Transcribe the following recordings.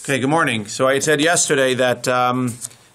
Okay, good morning. So I had said yesterday that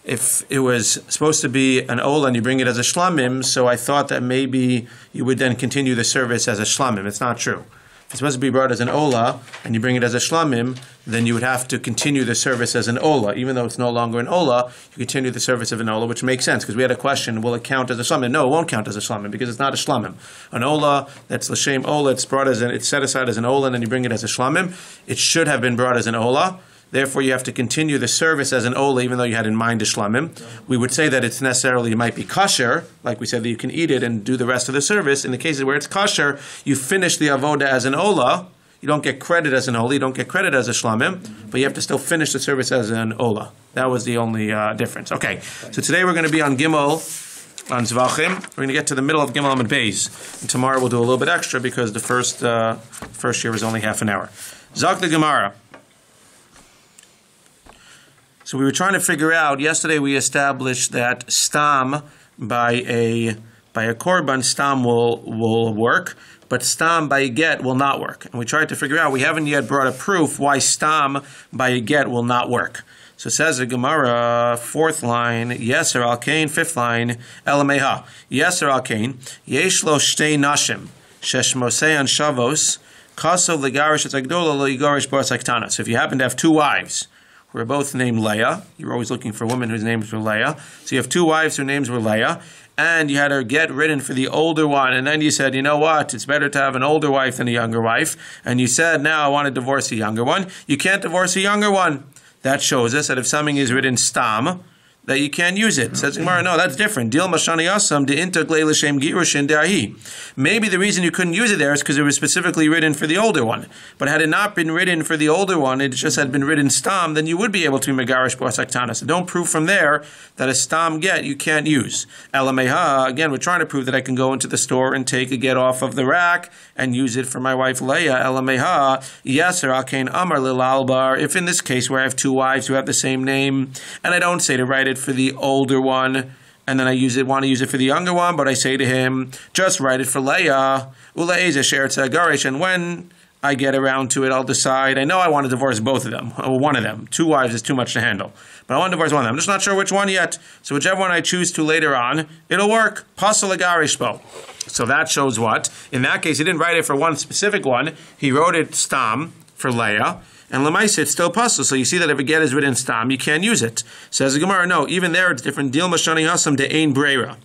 if it was supposed to be an ola and you bring it as a shlamim, so I thought that maybe you would then continue the service as a shlamim. It's not true. If it's supposed to be brought as an ola and you bring it as a shlamim, then you would have to continue the service as an ola. Even though it's no longer an ola, you continue the service of an ola, which makes sense because we had a question, will it count as a shlamim? No, it won't count as a shlamim because it's not a shlamim. An ola, that's l'shem ola, it's set aside as an ola and then you bring it as a shlamim. It should have been brought as an ola. Therefore, you have to continue the service as an ola, even though you had in mind a shlamim. We would say that it might be kosher, like we said that you can eat it and do the rest of the service. In the cases where it's kosher, you finish the avoda as an ola. You don't get credit as an ola, you don't get credit as a shlamim, but you have to still finish the service as an ola. That was the only difference. Okay, so today we're going to be on Gimel, on Zevachim. We're going to get to the middle of Gimel Amud Beis. And tomorrow we'll do a little bit extra because the first year is only half an hour. Zak the Gemara. So we were trying to figure out, yesterday we established that stam by a korban, stam will work, but stam by a get will not work. And we tried to figure out, we haven't yet brought a proof why stam by a get will not work. So it says the Gemara, fourth line, Yeser al Kain, fifth line, Elameha. Yeser al Kain, Yesh lo shtei nashim, sheshmosei an shavos, kaso legarish et agdola lo yigarish bar saktana. So if you happen to have two wives, who are both named Leah. You're always looking for women whose names were Leah. So you have two wives whose names were Leah, and you had her get written for the older one, and then you said, you know what, it's better to have an older wife than a younger wife, and you said, now I want to divorce a younger one. You can't divorce a younger one. That shows us that if something is written stam, that you can't use it. Says Gemara, no, that's different. Dil mashani asam de intaglei l'shem girushin de'ahi. Maybe the reason you couldn't use it there is because it was specifically written for the older one. But had it not been written for the older one, it just had been written stam, then you would be able to be megarish bar saktana. So don't prove from there that a stam get you can't use. Elameha, again, we're trying to prove that I can go into the store and take a get off of the rack and use it for my wife Leah. Elameha, yeser akain amar lil albar. If in this case where I have two wives who have the same name, and I don't say to write it for the older one, and then I want to use it for the younger one, but I say to him, just write it for Leah. And when I get around to it, I'll decide. I know I want to divorce both of them, or one of them. Two wives is too much to handle. But I want to divorce one of them. I'm just not sure which one yet. So whichever one I choose to later on, it'll work. Pasal agarishbo. So that shows what? In that case, he didn't write it for one specific one. He wrote it stam for Leah. And Lamaisa, it's still puzzle. So you see that if a get is written stam, you can't use it. Says the Gemara, no, even there it's different. Dil mashani hasam de ein breira.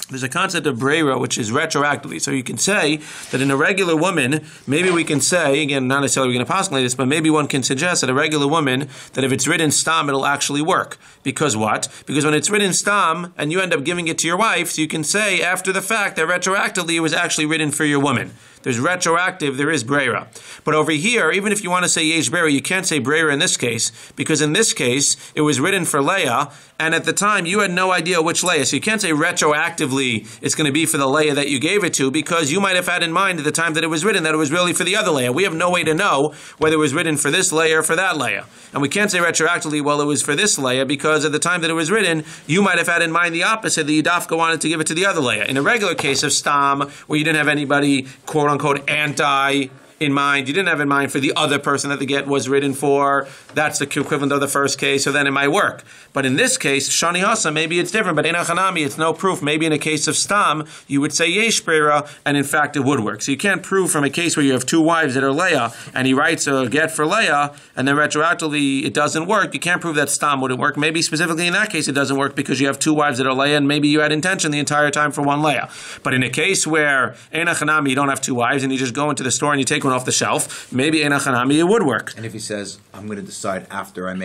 There's a concept of breira, which is retroactively. So you can say that in a regular woman, maybe we can say, again, not necessarily we're going to postulate this, but maybe one can suggest that a regular woman, that if it's written stam, it'll actually work. Because what? Because when it's written stam, and you end up giving it to your wife, so you can say after the fact that retroactively it was actually written for your woman. There's retroactive, there is breira. But over here, even if you want to say yesh breira, you can't say breira in this case, because in this case, it was written for Leah, and at the time, you had no idea which Leah. So you can't say retroactively it's going to be for the Leah that you gave it to, because you might have had in mind at the time that it was written that it was really for the other Leah. We have no way to know whether it was written for this Leah or for that Leah. And we can't say retroactively, well, it was for this Leah, because at the time that it was written, you might have had in mind the opposite, that Yidafka wanted to give it to the other Leah. In a regular case of stam, where you didn't have anybody, quote-unquote, anti in mind, you didn't have in mind for the other person that the get was written for, that's the equivalent of the first case, so then it might work. But in this case, shani hasa, maybe it's different, but in achanami, it's no proof. Maybe in a case of stam, you would say yesh breira, and in fact it would work. So you can't prove from a case where you have two wives that are Leah, and he writes a get for Leah, and then retroactively it doesn't work. You can't prove that stam wouldn't work. Maybe specifically in that case it doesn't work because you have two wives that are Leah, and maybe you had intention the entire time for one Leah. But in a case where in achanami, you don't have two wives, and you just go into the store and you take one off the shelf, maybe in achanami it would work. And if he says, I'm going to decide after I'm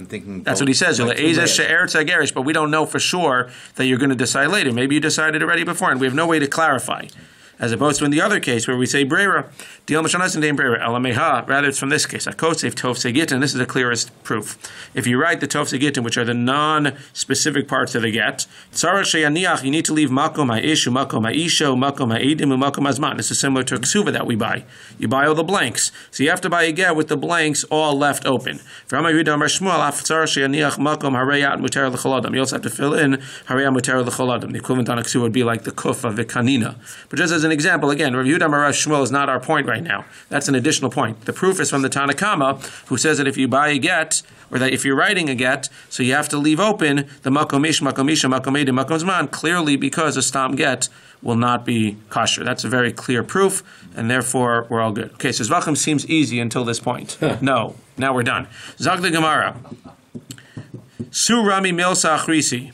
thinking. That's what he says. But we don't know for sure that you're going to decide later. Maybe you decided already before, and we have no way to clarify. As opposed to in the other case where we say breira, rather it's from this case. Akosef tov segitin. This is the clearest proof. If you write the tov segitin, which are the non-specific parts of the get, you need to leave makom ha'ishu, makom ha'isho, makom ha'idim, and makom hazman. This is similar to a ksuva that we buy. You buy all the blanks. So you have to buy a get with the blanks all left open. You also have to fill in harayat mutar l'chol adam. The equivalent on a ksuva would be like the kuf of the kanina. But just as an example. Again, Rav Yehuda Amar Rav Shmuel is not our point right now. That's an additional point. The proof is from the Tanakama, who says that if you buy a get, or that if you're writing a get, so you have to leave open the makom ish, makom isha, makom edi, makom zman, clearly because a stam get will not be kosher. That's a very clear proof, and therefore we're all good. Okay, so Zevachim seems easy until this point. No, now we're done. Zak the Gemara. Su Rami Milsa Achrisi.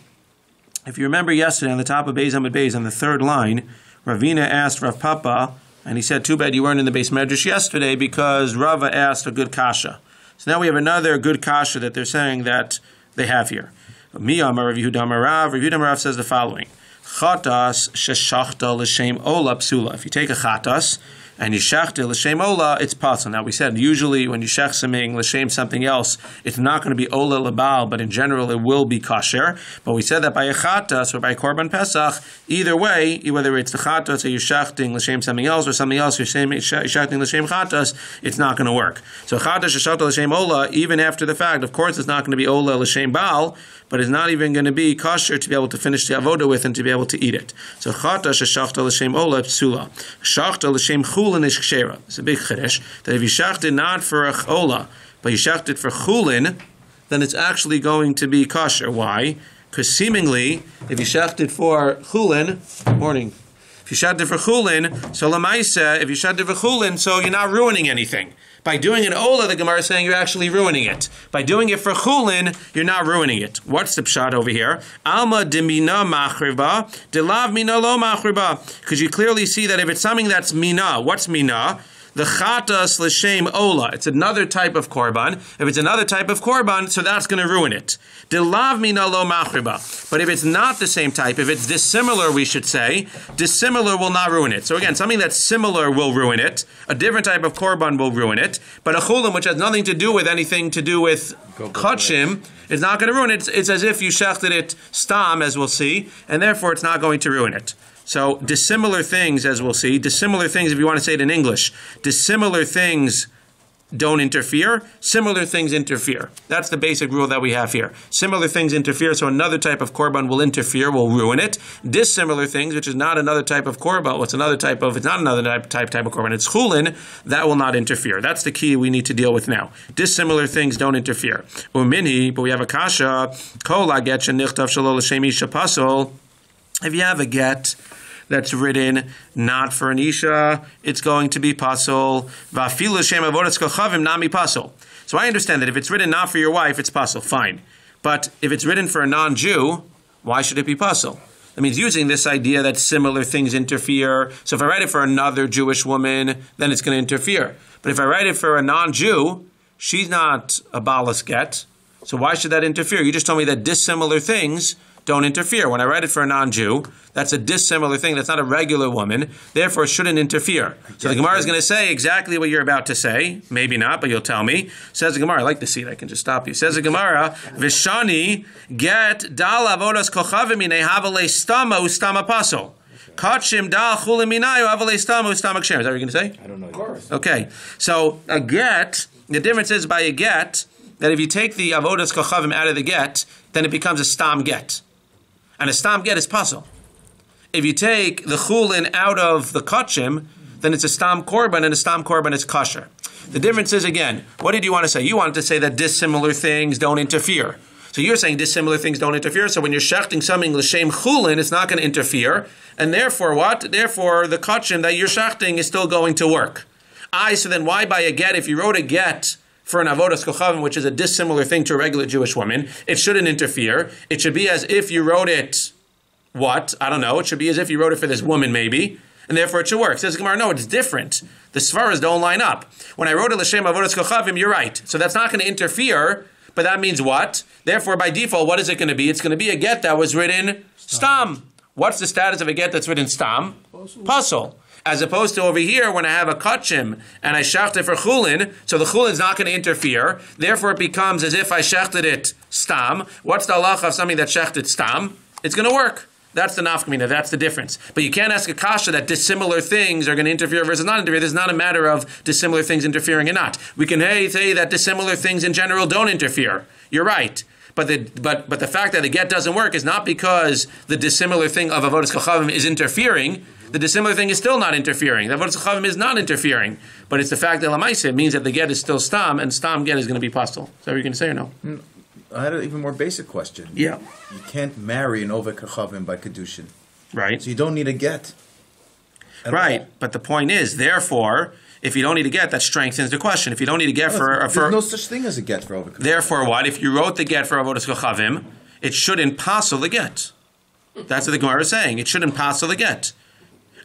If you remember yesterday on the top of Beis Amud Beis, on the third line, Ravina asked Rav Papa, and he said, too bad you weren't in the Beis Medrash yesterday because Rava asked a good kasha. So now we have another good kasha that they're saying that they have here. Miyamar Rav Yehuda Amar Rav. Rav Yehuda Amar Rav says the following. Chatas sheshachta l'shem ola psula. If you take a chatas and you shechta l'shem ola, it's pasul. Now we said usually when you shech something else, it's not going to be ola lebal, but in general it will be kosher. But we said that by a chatas or by a korban pesach, either way, whether it's the chatas or you're shechting l'shem something else or something else you're shechting l'shem chatas, it's not going to work. So chatas sheshachta l'shem ola, even after the fact, of course, it's not going to be ola l'shem baal, but it's not even going to be kosher to be able to finish the avoda with and to be able to eat it. So chata sheshachta l'shem ola psula, shachta l'shem chulin is kshera. It's a big chiddush that if you shacht it not for a ola, but you shacht it for chulin, then it's actually going to be kosher. Why? Because seemingly, if you shacht it for chulin, morning. If you shacht it for chulin, so lamaisa, if you shacht it for chulin, so you're not ruining anything. By doing an ola, the Gemara is saying you're actually ruining it. By doing it for chulin, you're not ruining it. What's the pshat over here? Alma dimina machriba, delav mina lo machriba. Because you clearly see that if it's something that's mina, what's mina? The chatas l'shem ola. It's another type of korban. If it's another type of korban, so that's going to ruin it. Delav mina lo machriba. But if it's not the same type, if it's dissimilar, we should say, dissimilar will not ruin it. So again, something that's similar will ruin it. A different type of korban will ruin it. But a chulim, which has nothing to do with anything to do with kachim, is not going to ruin it. It's as if you shechted it stam, as we'll see, and therefore it's not going to ruin it. So dissimilar things, as we'll see, dissimilar things, if you want to say it in English, dissimilar things don't interfere, similar things interfere. That's the basic rule that we have here. Similar things interfere, so another type of korban will interfere, will ruin it. Dissimilar things, which is not another type of korban, it's not another type of korban, it's chulin, that will not interfere. That's the key we need to deal with now. Dissimilar things don't interfere. Umini, but we have a kasha, kol get shenichtav shelo l'shem isha pasol. If you have a get that's written not for an isha, it's going to be pasul. Va'afilu shem avodas kochavim nami pasul. So I understand that if it's written not for your wife, it's pasul, fine. But if it's written for a non-Jew, why should it be pasul? That means using this idea that similar things interfere. So if I write it for another Jewish woman, then it's going to interfere. But if I write it for a non-Jew, she's not a balas get. So why should that interfere? You just told me that dissimilar things don't interfere. When I write it for a non-Jew, that's a dissimilar thing. That's not a regular woman. Therefore, it shouldn't interfere. So the Gemara is going to say exactly what you're about to say. Maybe not, but you'll tell me. Says the Gemara. I like to see it. I can just stop you. Says the Gemara, Vishani get dal avodas kochavim inei havale stama ustama paso. Kachim dal chulim minayu havale stama ustama kshem. Is that what you're going to say? I don't know. Of course. Okay. So a get, the difference is by a get, that if you take the avodas kochavim out of the get, then it becomes a stam get. And a stam get is pasul. If you take the chulin out of the kachim, then it's a stam korban, and a stam korban is kosher. The difference is, again, what did you want to say? You wanted to say that dissimilar things don't interfere. So you're saying dissimilar things don't interfere, so when you're shechting something l'shem chulin, it's not going to interfere, and therefore what? Therefore, the kachim that you're shechting is still going to work. So then why buy a get? If you wrote a get for an avodas kochavim, which is a dissimilar thing to a regular Jewish woman, it shouldn't interfere. It should be as if you wrote it, what? I don't know. It should be as if you wrote it for this woman, maybe, and therefore it should work. Says the Gemara, no, it's different. The svaras don't line up. When I wrote it l'shem avodas kochavim, you're right. So that's not going to interfere, but that means what? Therefore, by default, what is it going to be? It's going to be a get that was written stam. What's the status of a get that's written stam? Pasul. As opposed to over here, when I have a kachim and I shechted for chulin, so the chulin is not going to interfere. Therefore, it becomes as if I shechted it stam. What's the halacha of something that shechted stam? It's going to work. That's the nafkamina. That's the difference. But you can't ask a kasha that dissimilar things are going to interfere versus not interfere. This is not a matter of dissimilar things interfering or not. We can say that dissimilar things in general don't interfere. You're right. But the fact that the get doesn't work is not because the dissimilar thing of avodas kochavim is interfering. the dissimilar thing is still not interfering. The avodas chachavim is not interfering, but it's the fact that lamaisa means that the get is still stam, and stam get is going to be pastel. Is that what you're going to say or no? I had an even more basic question. Yeah. You can't marry an oved kachavim by kedushin. Right. So you don't need a get. Right. But the point is, therefore, if you don't need a get, that strengthens the question. If you don't need a get there's no such thing as a get for oved kachavim. Therefore, what? If you wrote the get for avodas chachavim, it shouldn't passel the get. That's what the Gemara is saying. It shouldn't passel the get.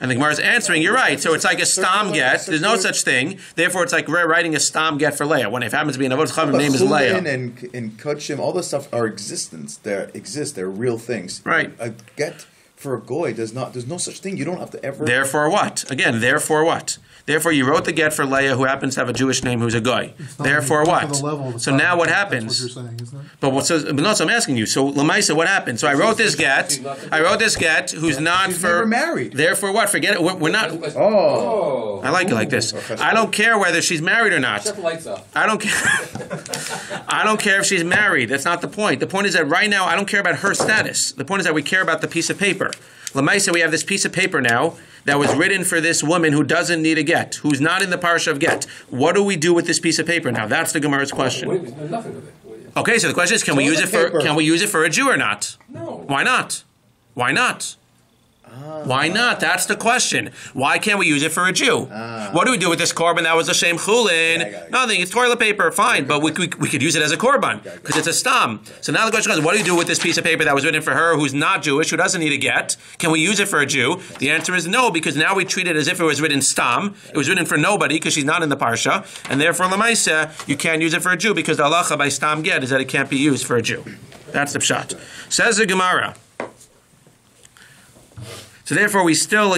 And the Gemara is answering, you're right. So it's like a stam get. There's no such thing. Therefore, it's like writing a stam get for Leah. When it happens to be an avodas chachavim, name is Leah. And kodshim, all this stuff are existence. They're real things. Right. A get for a goy there's no such thing. You don't have to ever. Therefore what? Again, therefore what? Therefore you wrote the get for Leah, who happens to have a Jewish name who's a goy. Therefore what? So now what happens? That's what you're saying, isn't it? So I'm asking you. So Lamaisa, what happened? So I wrote this get. Who's not She's for never married. Therefore what? Forget it. We're not. Oh. I like it like this. I don't care whether she's married or not. Shut the lights off. I don't care. I don't care if she's married. That's not the point. The point is that right now I don't care about her status. The point is that we care about the piece of paper. Lamaisa, we have this piece of paper now that was written for this woman who doesn't need a get, who's not in the parsha of get. What do we do with this piece of paper now? That's the Gemara's question. There's nothing with it. Okay, so the question is, can we use it for a Jew or not? No. Why not? Why not? Why not? That's the question. Why can't we use it for a Jew? What do we do with this korban that was a shem chulin? Nothing. It's toilet paper. Fine, but we could use it as a korban because it's a stam. So now the question is, what do you do with this piece of paper that was written for her who's not Jewish, who doesn't need a get? Can we use it for a Jew? The answer is no, because now we treat it as if it was written stam. It was written for nobody because she's not in the parsha, and therefore lemaisa you can't use it for a Jew because the halacha by stam get is that it can't be used for a Jew. That's the pshat. Says the Gemara. So therefore, we still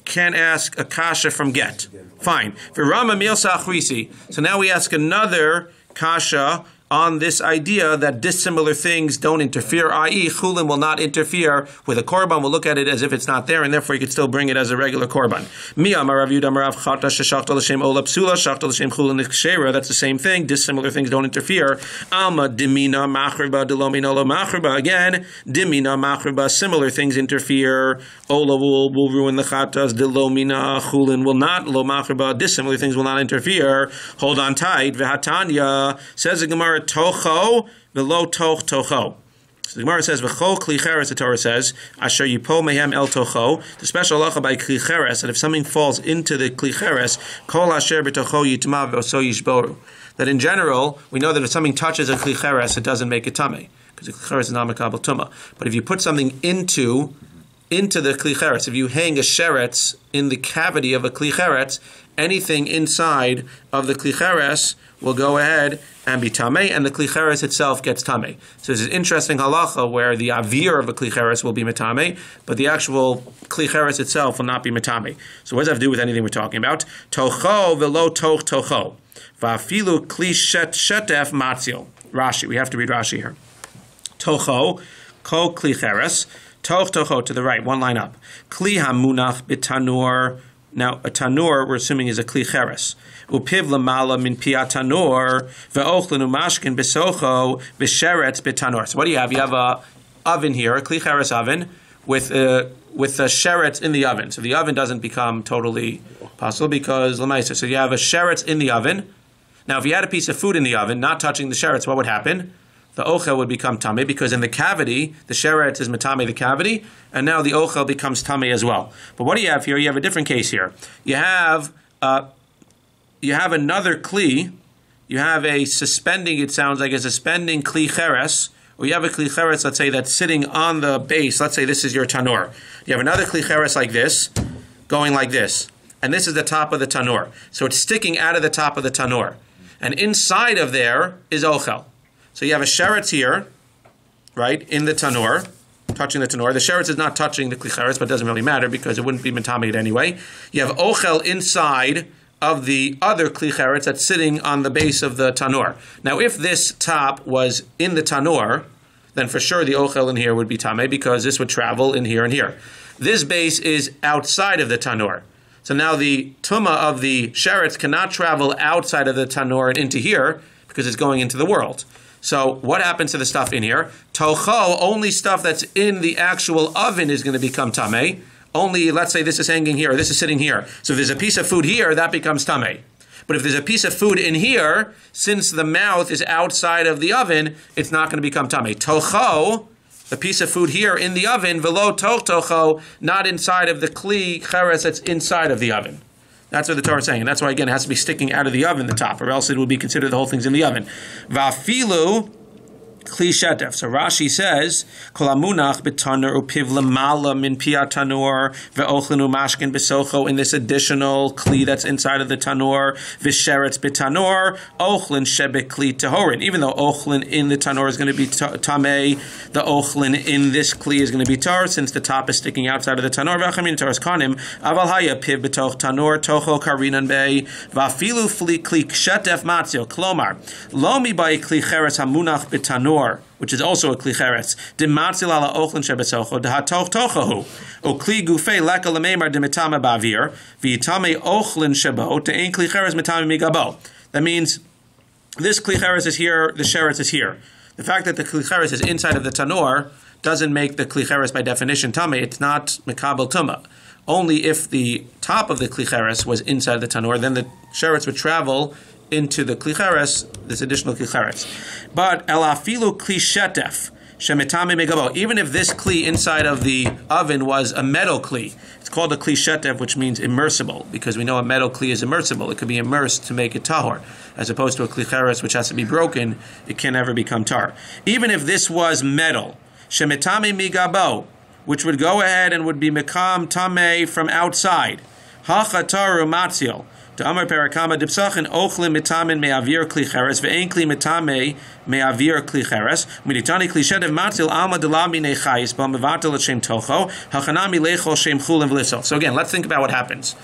can't ask a kasha from get. Fine. For Rama Milsa Achrisi. So now we ask another kasha on this idea that dissimilar things don't interfere, i.e. chulin will not interfere with a korban. We'll look at it as if it's not there, and therefore you could still bring it as a regular korban. That's the same thing. Dissimilar things don't interfere. Alma dimina machriba delomina lo machriba. Again, dimina machriba. Similar things interfere. Ola will ruin the chatas. Delomina chulin will not. Lo machriba. Dissimilar things will not interfere. Hold on tight. V'hatanya says the Gemara. Tocho velo toch tocho. So the Gemara says v'chol kli cheres. The Torah says asher yipol mehem el tocho. The special halacha by kli cheres that if something falls into the kli cheres, kol asher b'tocho yitma v'oso yishboru. That in general we know that if something touches a kli cheres, it doesn't make it tamei because the kli cheres is not mekabel tuma. But if you put something into the kli cheres, if you hang a sheretz in the cavity of a kli cheretz, anything inside of the kli cheres will go ahead and be tamei, and the kli cheres itself gets tamei. So there's an interesting halacha where the avir of a kli cheres will be metame, but the actual kli cheres itself will not be metame. So what does that have to do with anything we're talking about? Tocho velo toch tocho. Va'afilu kli shetef matzil. Rashi. We have to read Rashi here. Tocho, ko kli cheres. Toch tocho to the right, one line up. Kli hamunach b'tanur. Now, a tanur, we're assuming, is a kli cheres. Upiv lamala min pia tanur, ve'ochlin umashkin besocho, v'sheretz betanur. So what do you have? You have a oven here, a kli cheres oven, with a sheretz in the oven. So the oven doesn't become totally possible because lamaisa. So you have a sheretz in the oven. Now, if you had a piece of food in the oven, not touching the sheretz, what would happen? The ochel would become tamei because in the cavity, the sheretz is metame the cavity, and now the ochel becomes tamei as well. But what do you have here? You have a different case here. You have another kli. You have a suspending. It sounds like a suspending kli cheres, or you have a kli cheres. Let's say that's sitting on the base. Let's say this is your tanur. You have another kli cheres like this, going like this, and this is the top of the tanur. So it's sticking out of the top of the tanur, and inside of there is ochel. So you have a sheretz here, right, in the tanur, touching the tanur. The sheretz is not touching the kli cheres, but it doesn't really matter because it wouldn't be metamid anyway. You have ochel inside of the other kli cheres that's sitting on the base of the tanur. Now, if this top was in the tanur, then for sure the ochel in here would be tamei because this would travel in here and here. This base is outside of the tanur. So now the tuma of the sheretz cannot travel outside of the tanur and into here because it's going into the world. So what happens to the stuff in here? Tocho, only stuff that's in the actual oven is going to become tamei. Only, let's say this is hanging here, this is sitting here. So if there's a piece of food here, that becomes tamei. But if there's a piece of food in here, since the mouth is outside of the oven, it's not going to become tamei. Tocho, a piece of food here in the oven, velo tocho, not inside of the kli cheres that's inside of the oven. That's what the Torah is saying. And that's why, again, it has to be sticking out of the oven, the top, or else it would be considered the whole thing's in the oven. Vafilu kli shetef. So Rashi says, Kol hamunach b'tanur upiv lemala min pia tanur ve'ochlin umashkin b'socho, in this additional kli that's inside of the tanur, v'sheretz b'tanur, ochlin shebekli tehorin. Even though ochlin in the tanur is going to be tamei, the ochlin in this kli is going to be tar, since the top is sticking outside of the tanur. V'achamin taras kanim, aval haya piv b'toch tanur, tocho karinan bei, va'filu kli shetef matzil, klomar, lo mi bai kli cheres hamunach b'tanur, which is also a kli cheres. Dimatzil ala ochlin shebesocho dehatoch tochahu. O kli gufei leka lememar demitame bavir v'yitame ochlin shebo te'en kli cheres mitame migabo. That means this kli cheres is here, the sheretz is here. The fact that the kli cheres is inside of the tanur doesn't make the kli cheres by definition tamei. It's not mekabel tuma. Only if the top of the kli cheres was inside the tanur, then the sheretz would travel into the kli cheres, this additional kli cheres. But elafilu kli shetef shemitame megabo. Even if this kli inside of the oven was a metal kli, it's called a kli shetef, which means immersible, because we know a metal kli is immersible. It could be immersed to make it tahor, as opposed to a kli cheres, which has to be broken. It can never become tar. Even if this was metal, shemitame megabo, which would go ahead and would be mekam tamei from outside, hachataru matzil. To Amar Perakama Dipsachin Ochlin Mitamin Me'avir Kli Cheres Ve'en Kli Mitame Me'avir Kli Cheres Militani Kli Shedev Matzil Alma Delami Nechayis Ba Mevatel Shem Tocho Hachanami Lechol Shem Chul and V'Lisol. So again, let's think about what happens.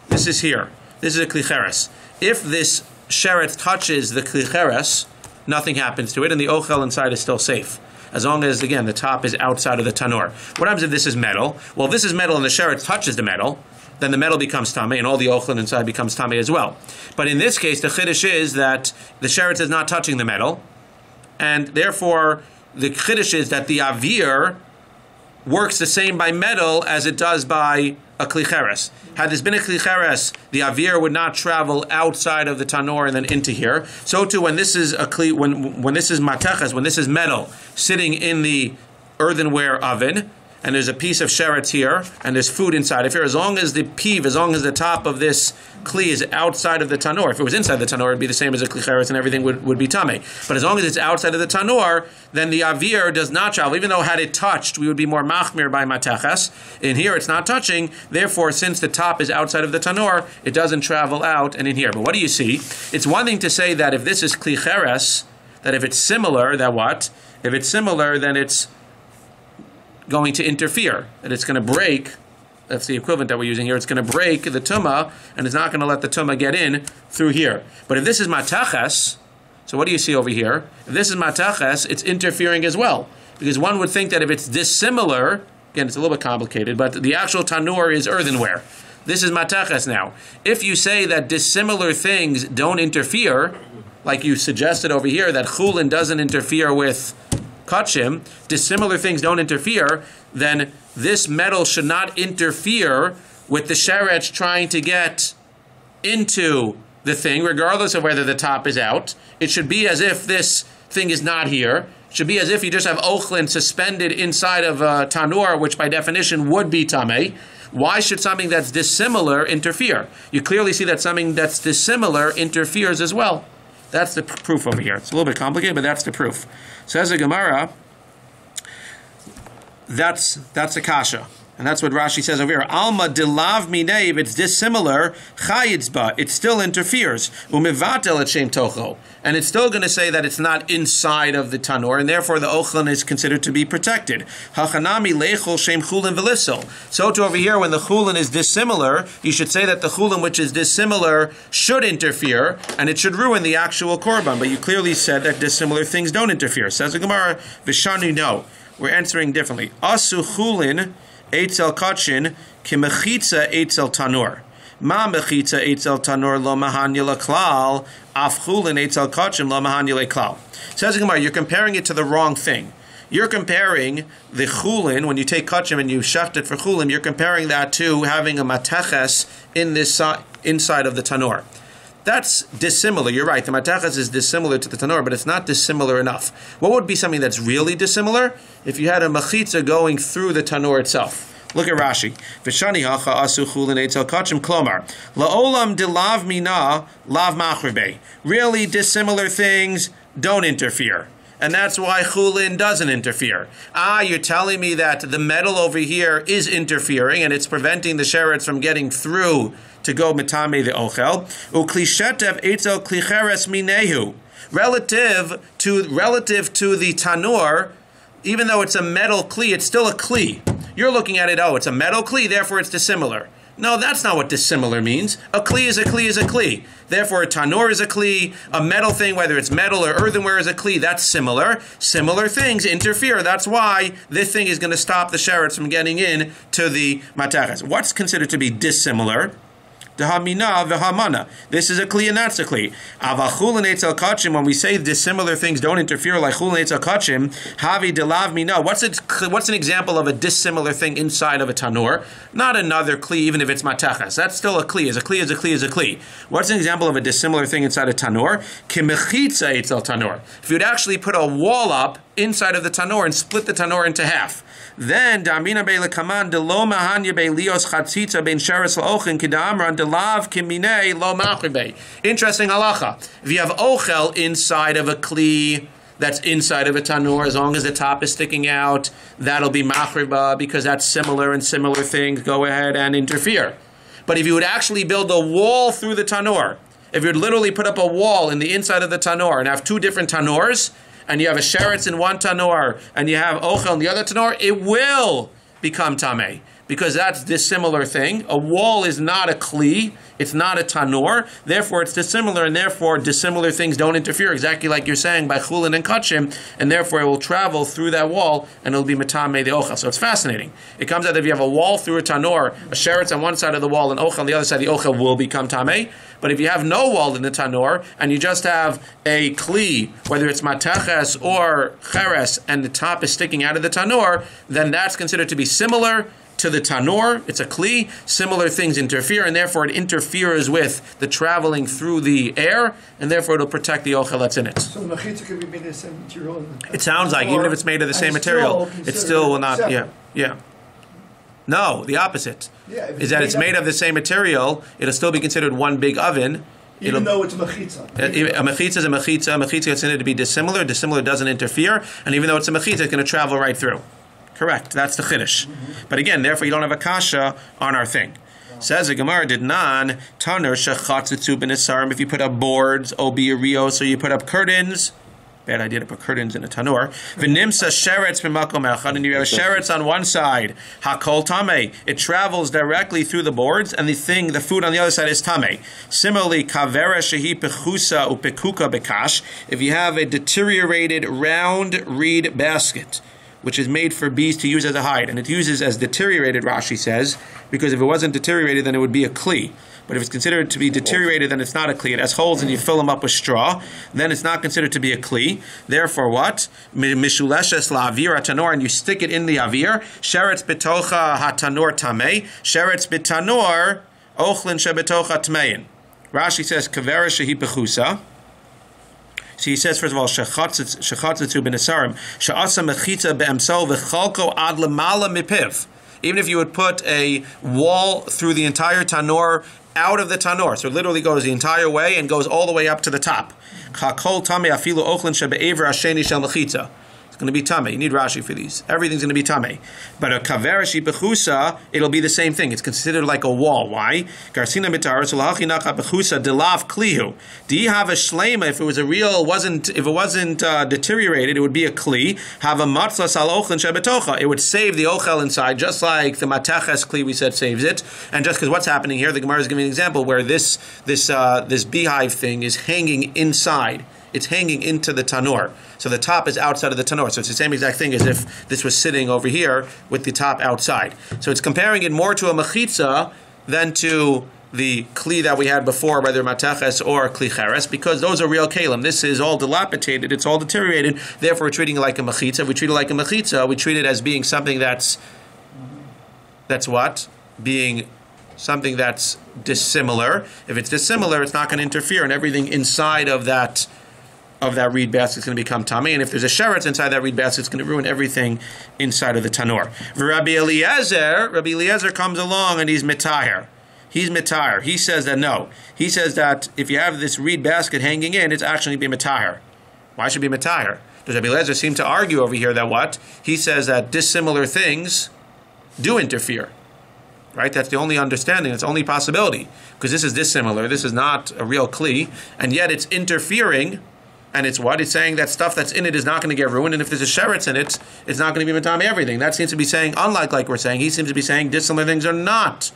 This is here. This is a Kli Cheres. If this sheretz touches the Kli Cheres, nothing happens to it, and the ochel inside is still safe. As long as, again, the top is outside of the tanur. What happens if this is metal? Well, if this is metal and the sheretz touches the metal, then the metal becomes tamei, and all the ochlin inside becomes tamei as well. But in this case, the chiddush is that the sheretz is not touching the metal, and therefore the chiddush is that the avir works the same by metal as it does by a kli cheres. Had this been a kli cheres, the avir would not travel outside of the tanur and then into here. So too, when this is a kli, when this is mateches, when this is metal sitting in the earthenware oven, and there's a piece of sheretz here, and there's food inside of here, as long as the peeve, as long as the top of this kli is outside of the tanur, if it was inside the tanur, it'd be the same as a kli cheres, and everything would be tamei. But as long as it's outside of the tanur, then the avir does not travel. Even though had it touched, we would be more machmir by mateches. In here, it's not touching. Therefore, since the top is outside of the tanur, it doesn't travel out and in here. But what do you see? It's one thing to say that if this is kli cheres, that if it's similar, that what? If it's similar, then it's going to interfere, and it's going to break. That's the equivalent that we're using here. It's going to break the tumah, and it's not going to let the tumah get in through here. But if this is mateches, so what do you see over here? If this is mateches, it's interfering as well, because one would think that if it's dissimilar, again, it's a little bit complicated, but the actual tanur is earthenware. This is mateches now. If you say that dissimilar things don't interfere, like you suggested over here, that chulin doesn't interfere with kachim, dissimilar things don't interfere, then this metal should not interfere with the sheretz trying to get into the thing, regardless of whether the top is out. It should be as if this thing is not here. It should be as if you just have ochlin suspended inside of a tanur, which by definition would be tamei. Why should something that's dissimilar interfere? You clearly see that something that's dissimilar interferes as well. That's the proof over here. It's a little bit complicated, but that's the proof. Says the Gemara, that's a kasha. And that's what Rashi says over here. Alma dilav minei, if it's dissimilar, chayitzba, it still interferes. Umivatel et shem tocho. And it's still going to say that it's not inside of the tanur, and therefore the ochlin is considered to be protected. Hachanami lechol shem chulin v'lissel. So to over here, when the chulin is dissimilar, you should say that the chulin which is dissimilar should interfere, and it should ruin the actual korban. But you clearly said that dissimilar things don't interfere. Says the Gemara, v'shanu no. We're answering differently. Asu chulin Eitzel kachin kimechitza eitzel tanur. Ma mechitza etzel tanor lo mahanya leklal, af chulin etzel kachim lo mahanya leklal. Says the Gemara, you're comparing it to the wrong thing. You're comparing the chulin, when you take kachim and you shaft it for chulin, you're comparing that to having a mateches in this inside of the tanor. That's dissimilar. You're right. The mateches is dissimilar to the tanor, but it's not dissimilar enough. What would be something that's really dissimilar? If you had a mechitza going through the tanor itself. Look at Rashi. V'shani hacha asu chulin etzel kachim klomar la'olam delav mina lav machrebe. Really dissimilar things don't interfere. And that's why chulin doesn't interfere. You're telling me that the metal over here is interfering and it's preventing the sheretz from getting through to go mitame the ochel. Uklishetev etzel klicheres minehu. Relative to the tanur, even though it's a metal kli, it's still a kli. You're looking at it, it's a metal kli, therefore it's dissimilar. No, that's not what dissimilar means. A kli is a kli is a kli. Therefore, a tanur is a kli. A metal thing, whether it's metal or earthenware, is a kli. That's similar. Similar things interfere. That's why this thing is going to stop the sheretz from getting in to the mateches. What's considered to be dissimilar? Dehamina v'hamana. This is a kli and that's a kli. Avachulin etzel kachim. When we say dissimilar things don't interfere, like chulin etzel kachim, havi delav mina. What's an example of a dissimilar thing inside of a tanur? Not another kli, even if it's mateches. That's still a kli. Is a kli is a kli is a kli. What's an example of a dissimilar thing inside a tanur? Kimechitza etzel tanur. If you'd actually put a wall up inside of the tanur and split the tanur into half. Then damina beile kaman de lo mahanya be lios chatzitza ben sheretz laochin kedamran de lav kimine lo machribe. Interesting halacha. If you have ochel inside of a kli that's inside of a tanur, as long as the top is sticking out, that'll be machriba because that's similar and similar things go ahead and interfere. But if you would actually build a wall through the tanur, if you would literally put up a wall in the inside of the tanur and have two different tanurs, and you have a sheretz in one tanor, and you have ochel in the other tanor, it will become tameh. Because that's dissimilar thing. A wall is not a kli, it's not a tanor, therefore it's dissimilar, and therefore dissimilar things don't interfere, exactly like you're saying by chulin and kachim, and therefore it will travel through that wall, and it'll be metameh the ochel. So it's fascinating. It comes out that if you have a wall through a tanor, a sheretz on one side of the wall, and ochel on the other side, the ochel will become tameh. But if you have no wall in the tanor, and you just have a kli, whether it's mateches or cheres, and the top is sticking out of the tanor, then that's considered to be similar to the tanor. It's a kli. Similar things interfere, and therefore it interferes with the traveling through the air, and therefore it'll protect the ochel that's in it. So the mechitza could be made of the same material. It sounds like, even if it's made of the same material, it still will not, yeah. No, the opposite. Yeah, is that it's made of the same material, it'll still be considered one big oven. Even though it's a mechitza. A mechitza is a mechitza. A mechitza is considered to be dissimilar. Dissimilar doesn't interfere. And even though it's a mechitza, it's going to travel right through. Correct. That's the chiddush. But again, therefore, you don't have a kasha on our thing. Says the Gemara, did nan tanur shechatzitzu b'nesarim. If you put up boards, obi rios, so you put up curtains. Bad idea to put curtains in a tanur. V'nimsa sheretz b'makom echad, and you have a sheretz on one side. Hakol tamei. It travels directly through the boards, and the food on the other side is tamei. Similarly, kavera shehi pechusa upekuka bekash. If you have a deteriorated round reed basket, which is made for bees to use as a hide, and it uses as deteriorated, Rashi says, because if it wasn't deteriorated, then it would be a kli. But if it's considered to be deteriorated, then it's not a kli. It has holes and you fill them up with straw, then it's not considered to be a kli. Therefore what? Mishuleshes la'avir hatanor, and you stick it in the avir. Sheretz betocha hatanor tamei. Sheretz betanor ochlin shebetocha tmein. Rashi says, kavera shehi pechusa. So he says, first of all, shechatzitzu b'nesarim, she'asa mechitza be'emsel v'chalko ad lemala mipiv. Even if you would put a wall through the entire tanor out of the tanor, so it literally goes the entire way and goes all the way up to the top. Chakol tamei afilu ochlin shebe'ever hasheni shel mechitza. It's going to be tamei. You need Rashi for these. Everything's going to be tamei. But a kavera shebechusa, it'll be the same thing. It's considered like a wall. Why? Garsina mitar sulachi nacha bechusa delav klihu. Do you have a shlema? If it was a real, if it wasn't deteriorated, it would be a kli. Have a matzlas al ochlin shebetocha. It would save the ochel inside, just like the mateches kli we said saves it. And just because what's happening here, the Gemara is giving an example where this beehive thing is hanging inside. It's hanging into the tanur. So the top is outside of the tanur. So it's the same exact thing as if this was sitting over here with the top outside. So it's comparing it more to a mechitza than to the kli that we had before, whether mateches or kli cheres, because those are real kalim. This is all dilapidated, it's all deteriorated, therefore we're treating it like a mechitza. If we treat it like a mechitza, we treat it as being something that's what? Being something that's dissimilar. If it's dissimilar, it's not going to interfere, and everything inside of that reed basket is going to become tamei. And if there's a sheretz inside that reed basket, it's going to ruin everything inside of the tanur. Rabbi Eliezer comes along and he's mitaher. He's mitaher. He says that no. He says that if you have this reed basket hanging in, it's actually be mitaher. Why should it be mitaher? Does Rabbi Eliezer seem to argue over here that what? He says that dissimilar things do interfere. Right? That's the only understanding. It's the only possibility. Because this is dissimilar. This is not a real kli. And yet it's interfering. And it's what? It's saying that stuff that's in it is not going to get ruined. And if there's a sheretz in it, it's not going to be matame everything. That seems to be saying, unlike like we're saying, he seems to be saying dissimilar things are not.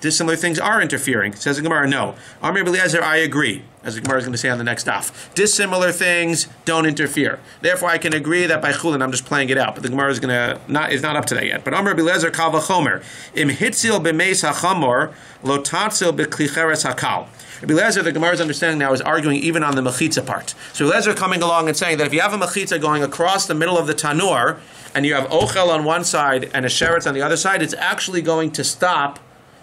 Dissimilar things are interfering. Says the Gemara, no. Amr Eliezer, I agree. As the Gemara is going to say on the next daf. Dissimilar things don't interfere. Therefore, I can agree that by chulin, I'm just playing it out. But the Gemara is not up to that yet. But Amr Eliezer kal v'chomer. Im hitzil b'meis hachamor, lo tatzil b'kli cheres hakal. Rabbi Eliezer, the Gemara's understanding now, is arguing even on the mechitza part. So Eliezer coming along and saying that if you have a mechitza going across the middle of the tanur, and you have ochel on one side and a sheretz on the other side, it's actually going to stop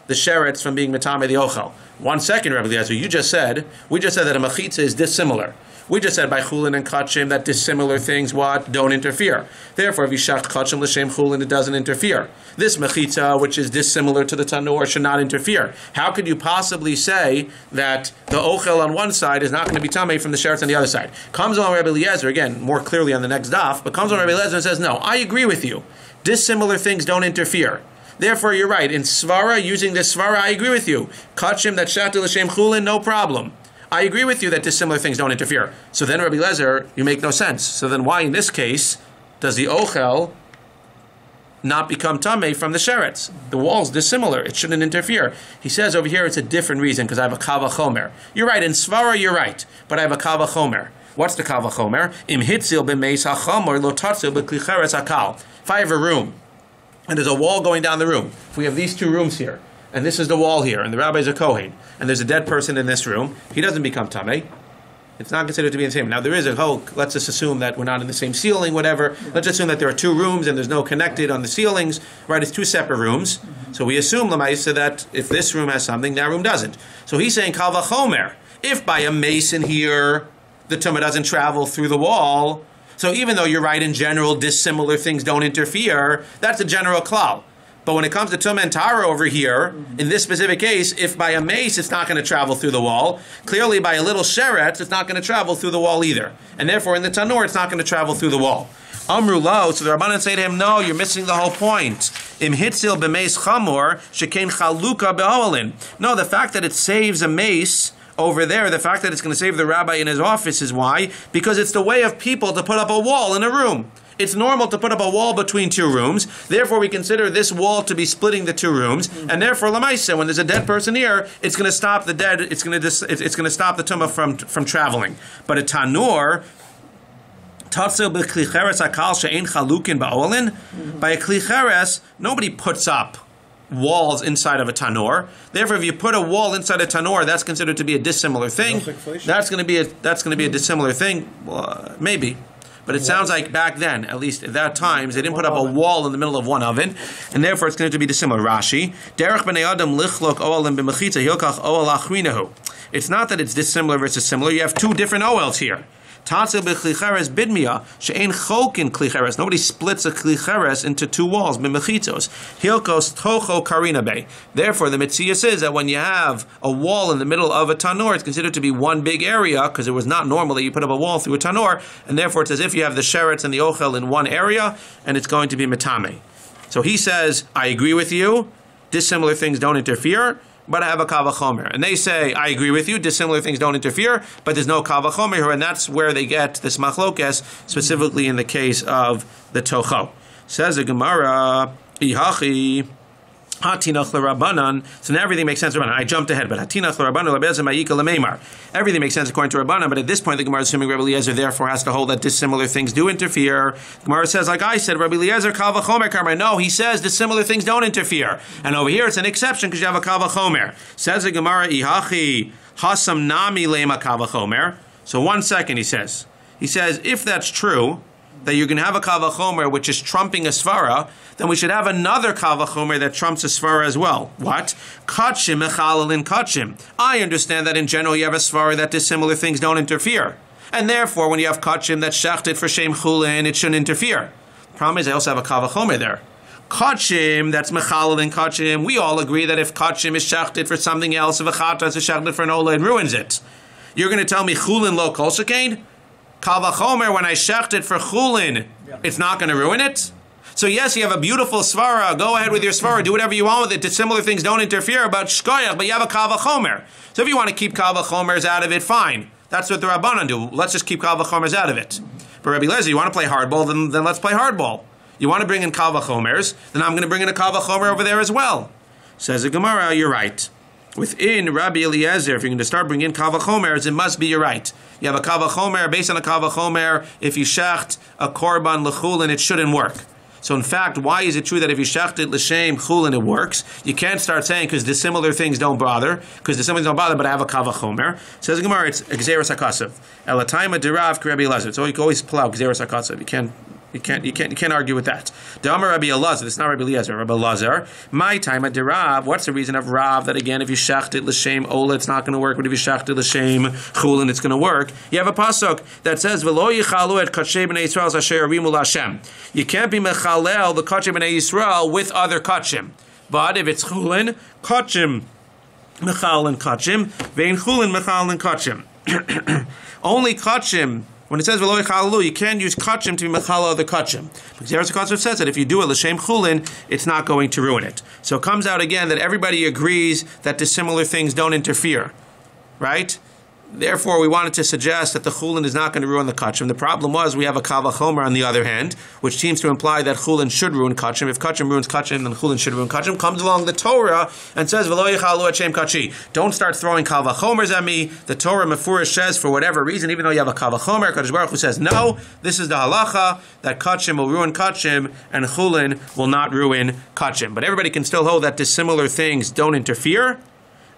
the sheretz from being metame the ochel. 1 second, Rabbi Eliezer, we just said that a mechitza is dissimilar. We just said by chulin and kachim that dissimilar things what don't interfere. Therefore, if you shach kachim l'shem chulin, it doesn't interfere. This mechitza, which is dissimilar to the tanur, should not interfere. How could you possibly say that the ochel on one side is not going to be tamei from the sheretz on the other side? Comes along Rabbi Eliezer, again, more clearly on the next daf, but comes along Rabbi Eliezer and says, no, I agree with you. Dissimilar things don't interfere. Therefore, you're right. In svara, using this svara, I agree with you. Kachim that shatu l'shem chulin, no problem. I agree with you that dissimilar things don't interfere. So then, Rabbi Eliezer, you make no sense. So then why, in this case, does the ochel not become tamei from the sheretz? The wall's dissimilar. It shouldn't interfere. He says over here it's a different reason, because I have a kal v'chomer. You're right. In svara, you're right. But I have a kal v'chomer. What's the kal v'chomer? Im hitzil b'meis hachamor lo tatzil b'kli cheres hakal. If I have a room, and there's a wall going down the room. If we have these two rooms here, and this is the wall here, and the rabbi is a kohen, and there's a dead person in this room, he doesn't become tamei. It's not considered to be the same. Now there is let's just assume that we're not in the same ceiling, whatever. Let's assume that there are two rooms and there's no connected on the ceilings, right? It's two separate rooms. So we assume, Lamaisa, that if this room has something, that room doesn't. So he's saying, kal v'chomer. If by a mason here, the tumah doesn't travel through the wall, so even though you're right in general, dissimilar things don't interfere, that's a general klal. But when it comes to tumah and tara over here, in this specific case, if by a mace it's not going to travel through the wall, clearly by a little sheretz it's not going to travel through the wall either. And therefore in the tanur it's not going to travel through the wall. Amru lo, so the Rabbanan say to him, no, you're missing the whole point. Im hitzil b'meis chamor, shekein chaluka be'olin. No, the fact that it saves a mace over there, the fact that it's going to save the rabbi in his office is why? Because it's the way of people to put up a wall in a room. It's normal to put up a wall between two rooms. Therefore, we consider this wall to be splitting the two rooms. And therefore, lamaisa, when there's a dead person here, it's going to stop the dead. It's going to stop the tumah from traveling. But a tanur, tatzil b'kli cheres hakal she'ein chalukin ba'olin. By a kli cheres, nobody puts up walls inside of a tanur. Therefore, if you put a wall inside a tanur, that's considered to be a dissimilar thing. That's going to be a dissimilar thing. Well, maybe. But it sounds like back then, at least at that time, they didn't put up a wall in the middle of one oven, and therefore it's going to be dissimilar. Rashi, derech b'nei adam lichlok oelim b'mechitza hilkach oel achrinahu. It's not that it's dissimilar versus similar. You have two different oels here. Tatzil b'kli cheres bidmia she'ein chokin kli cheres. Nobody splits a kli cheres into two walls. B'mechitzos hilkos tocho karina bei. Therefore, the mitzias is that when you have a wall in the middle of a tanur, it's considered to be one big area because it was not normal that you put up a wall through a tanur, and therefore it's as if you have the sheretz and the ochel in one area, and it's going to be metame. So he says, I agree with you. Dissimilar things don't interfere. But I have a kal v'chomer. And they say, I agree with you, dissimilar things don't interfere, but there's no kal v'chomer here, and that's where they get this machlokes, specifically in the case of the tocho. Says the Gemara, Ihachi, Hatinach l'Rabbanan. So now everything makes sense. I jumped ahead, but Hatinach l'Rabbanan l'Bezer ma'ika l'meimar. Everything makes sense according to Rabbanan, but at this point the Gemara is assuming Rabbi Eliezer therefore has to hold that dissimilar things do interfere. The Gemara says, like I said, Rabbi Eliezer kal v'chomer karma. No, he says dissimilar things don't interfere. And over here it's an exception because you have a kal v'chomer. Says the Gemara, ihachi hasam nami lema kal v'chomer. So 1 second, he says, if that's true, that you're going to have a kal v'chomer which is trumping a svara, then we should have another kal v'chomer that trumps a svara as well. What? Kachim mechalelin kachim. I understand that in general you have a svara that dissimilar things don't interfere. And therefore, when you have kachim that's shachted for shem chulin, it shouldn't interfere. The problem is I also have a kal v'chomer there. Kachim, that's mechalelin kachim. We all agree that if kachim is shachted for something else, if a chatas is shachted for an ola, it ruins it. You're going to tell me chulin lo kol shekain? Kal v'chomer, when I shechted for chulin, it's not going to ruin it? So yes, you have a beautiful svara, go ahead with your svara, do whatever you want with it, dissimilar things don't interfere about shkoyach, but you have a kal v'chomer. So if you want to keep kal v'chomers out of it, fine. That's what the Rabbanan do. Let's just keep kal v'chomers out of it. But Rabbi Eliezer, you want to play hardball, then let's play hardball. You want to bring in kal v'chomers, then I'm going to bring in a kal v'chomer over there as well. Says the Gemara, you're right. Within Rabbi Eliezer, if you're going to start bringing in kal v'chomers, it must be you're right. You have a kal v'chomer, based on a kal v'chomer, if you shecht a korban l'chulin, it shouldn't work. So in fact, why is it true that if you shecht it l'shem chulin, it works? You can't start saying because dissimilar things don't bother, but I have a kal v'chomer. Says the Gemara, it's gzeras hakasav. Elatayma derav Rabbi Eliezer. So you can always pull out gzeras hakasav. You can't argue with that. D'amar Rabbi Elazar, it's not Rabbi Eliezer, Rabbi Elazar. My time at Rav, what's the reason of Rav that again, if you shecht it l'shem ola, it's not going to work, but if you shecht it l'shem chulin, it's going to work? You have a pasuk that says, "V'lo yichalu et kachei b'nei Yisrael asher arimu l'Hashem." You can't be mechalel the kachei b'nei Yisrael with other kachim. But if it's chulin, kachim mechal and kachim, vein chulin mechal and kachim. Only kachim. When it says v'lo yichalu, you can't use kachim to be mechala other kachim. Because Yeres HaKosov says that if you do it l'shem chulin, it's not going to ruin it. So it comes out again that everybody agrees that dissimilar things don't interfere, right? Therefore, we wanted to suggest that the chulin is not going to ruin the kachim. The problem was we have a kal v'chomer on the other hand, which seems to imply that chulin should ruin kachim. If kachim ruins kachim, then chulin should ruin kachim. Comes along the Torah and says, "V'lo yichalu et shem kachi." Don't start throwing kal v'chomers at me. The Torah mefurish says, for whatever reason, even though you have a kal v'chomer, Kadosh Baruch Hu says, no, this is the halacha, that kachim will ruin kachim and chulin will not ruin kachim. But everybody can still hold that dissimilar things don't interfere.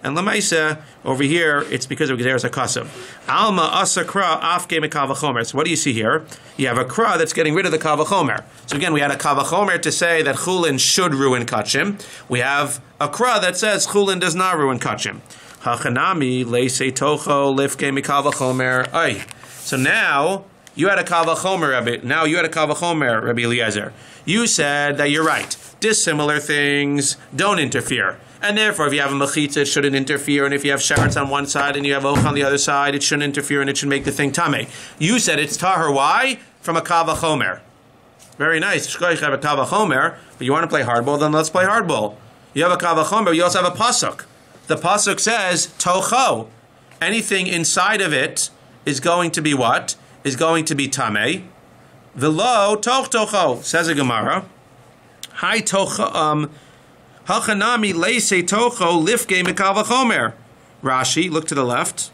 And Lamaisa, over here, it's because of Gzeras HaKasav. Alma asakra afke me kal v'chomer. So what do you see here? You have a kra that's getting rid of the kal v'chomer. So again, we had a kal v'chomer to say that chulin should ruin kachim. We have a kra that says chulin does not ruin kachim. Hachanami leisei tocho lifke me kal v'chomer. Ay. So now, you had a kal v'chomer, Rabbi Eliezer. You said that you're right. Dissimilar things don't interfere. And therefore, if you have a mechitza, it shouldn't interfere. And if you have shards on one side and you have och on the other side, it shouldn't interfere and it should make the thing tameh. You said it's tahar. Why? From a kal v'chomer. Very nice. Shkoich have a kal v'chomer, but you want to play hardball, then let's play hardball. You have a kal v'chomer, but you also have a pasuk. The pasuk says, tocho. Anything inside of it is going to be what? Is going to be tameh. V'lo toch tocho. Says a Gemara. Hi tocho. Hachanami leise tocho lifke mekal v'chomer. Rashi, look to the left.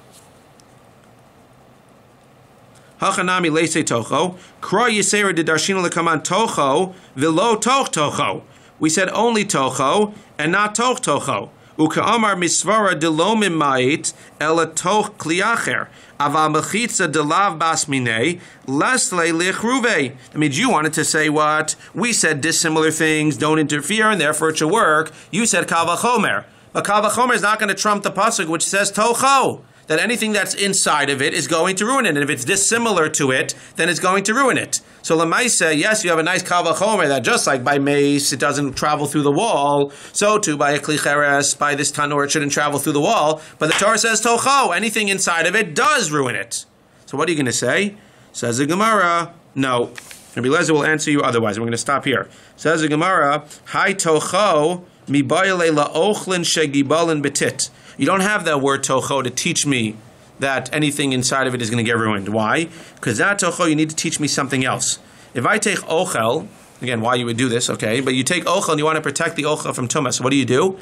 Hachanami leise tocho. Kra yisera de darshina lekaman tocho v'lo toch tocho. We said only tocho and not toch tocho. U'ka'amar misvara de lo mimayit ela toch kliacher. Aval mechitza de lav bas minei lesle lichruve. That means you wanted to say what? We said dissimilar things don't interfere and therefore it should work. You said kal v'chomer. But kal v'chomer is not going to trump the pasuk which says tocho. That anything that's inside of it is going to ruin it. And if it's dissimilar to it, then it's going to ruin it. So Lamaisa, yes, you have a nice kal v'chomer that just like by mace, it doesn't travel through the wall. So too by a kli cheres, by this tanur, it shouldn't travel through the wall. But the Torah says tocho. Anything inside of it does ruin it. So what are you going to say? Says the Gemara, no. Rabbi Eliezer will answer you otherwise. We're going to stop here. Says the Gemara, Hai tocho mi bayale la'ochlin shegibalin betit. You don't have that word tocho to teach me that anything inside of it is going to get ruined. Why? Because that tocho, you need to teach me something else. If I take ochel Again, why you would do this, okay? But you take ochel and you want to protect the ochel from tumah. So what do?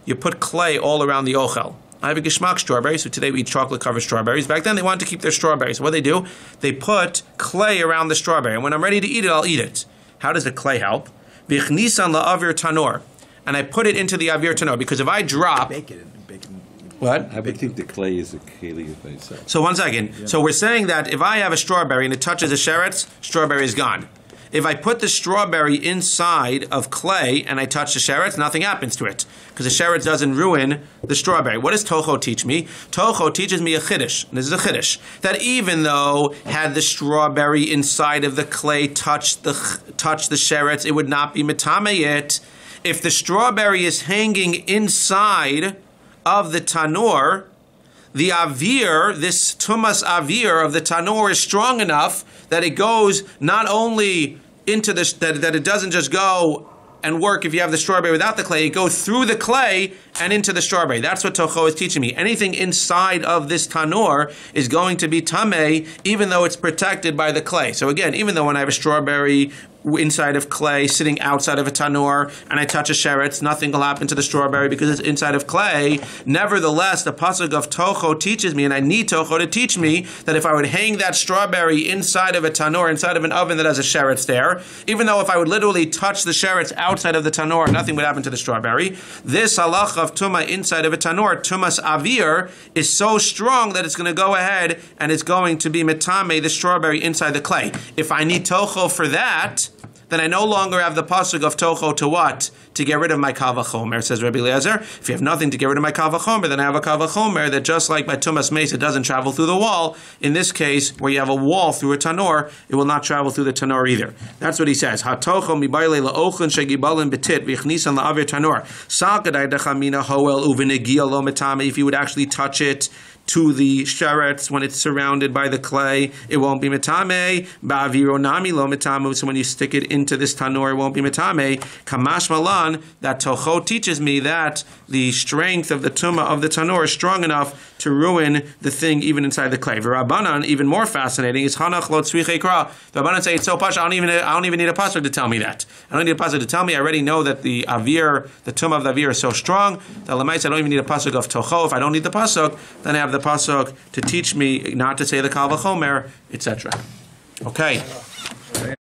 You put clay all around the ochel. I have a geschmack strawberry, so today we eat chocolate-covered strawberries. Back then, they wanted to keep their strawberries. So what do? They put clay around the strawberry. And when I'm ready to eat it, I'll eat it. How does the clay help? V'chnisan la'avir tanor. And I put it into the avir tanor. Because if I drop... Bake it. What? I would think the clay is a keli by itself. So 1 second. Yeah. So we're saying that if I have a strawberry and it touches the sheretz, strawberry is gone. If I put the strawberry inside of clay and I touch the sheretz, nothing happens to it. Because the sheretz doesn't ruin the strawberry. What does Toho teach me? Toho teaches me a chiddush. This is a chiddush. That even though had the strawberry inside of the clay touched the sheretz, it would not be metameh. If the strawberry is hanging inside of the tanur, the avir, this tumas avir of the tanur is strong enough that it goes not only into the, that it doesn't just go and work if you have the strawberry without the clay, it goes through the clay and into the strawberry. That's what Tocho is teaching me. Anything inside of this tanur is going to be tameh, even though it's protected by the clay. So again, even though when I have a strawberry inside of clay, sitting outside of a tanur, and I touch a sheretz, nothing will happen to the strawberry because it's inside of clay. Nevertheless, the pasuk of Toho teaches me, and I need Toho to teach me, that if I would hang that strawberry inside of a tanur, inside of an oven that has a sheretz there, even though if I would literally touch the sheretz outside of the tanur, nothing would happen to the strawberry. This halach of tumah inside of a tanur, tumas avir, is so strong that it's going to go ahead and it's going to be metame, the strawberry inside the clay. If I need Toho for that, then I no longer have the pasuk of Toho to what? To get rid of my kal vachomer, says Rabbi Eliezer. If you have nothing to get rid of my kal vachomer, then I have a kal vachomer that just like by tumas meis, it doesn't travel through the wall. In this case, where you have a wall through a tanur, it will not travel through the tanur either. That's what he says. Hatocho mibayle laochin shegibalin betit vichnisan laavir tanur. Sakadai dechamina hoel uvenegia lo metame. If you would actually touch it to the sheretz when it's surrounded by the clay, it won't be metame. Ba'aviro nami lo metame. So when you stick it into this tanur, it won't be metame. Kamash malan, that Toho teaches me that the strength of the tumah of the tanur is strong enough to ruin the thing even inside the clay. V'Rabbanan, even more fascinating, is Hanach lo tzrichei kra. The Rabbanan say it's so posh, I don't even need a pasuk to tell me that. I don't need a pasuk to tell me. I already know that the avir, the tumah of the avir is so strong that Lamais, I don't even need a pasuk of Toho. If I don't need the pasuk, then I have the pasuk to teach me not to say the kal vachomer, etc. Okay.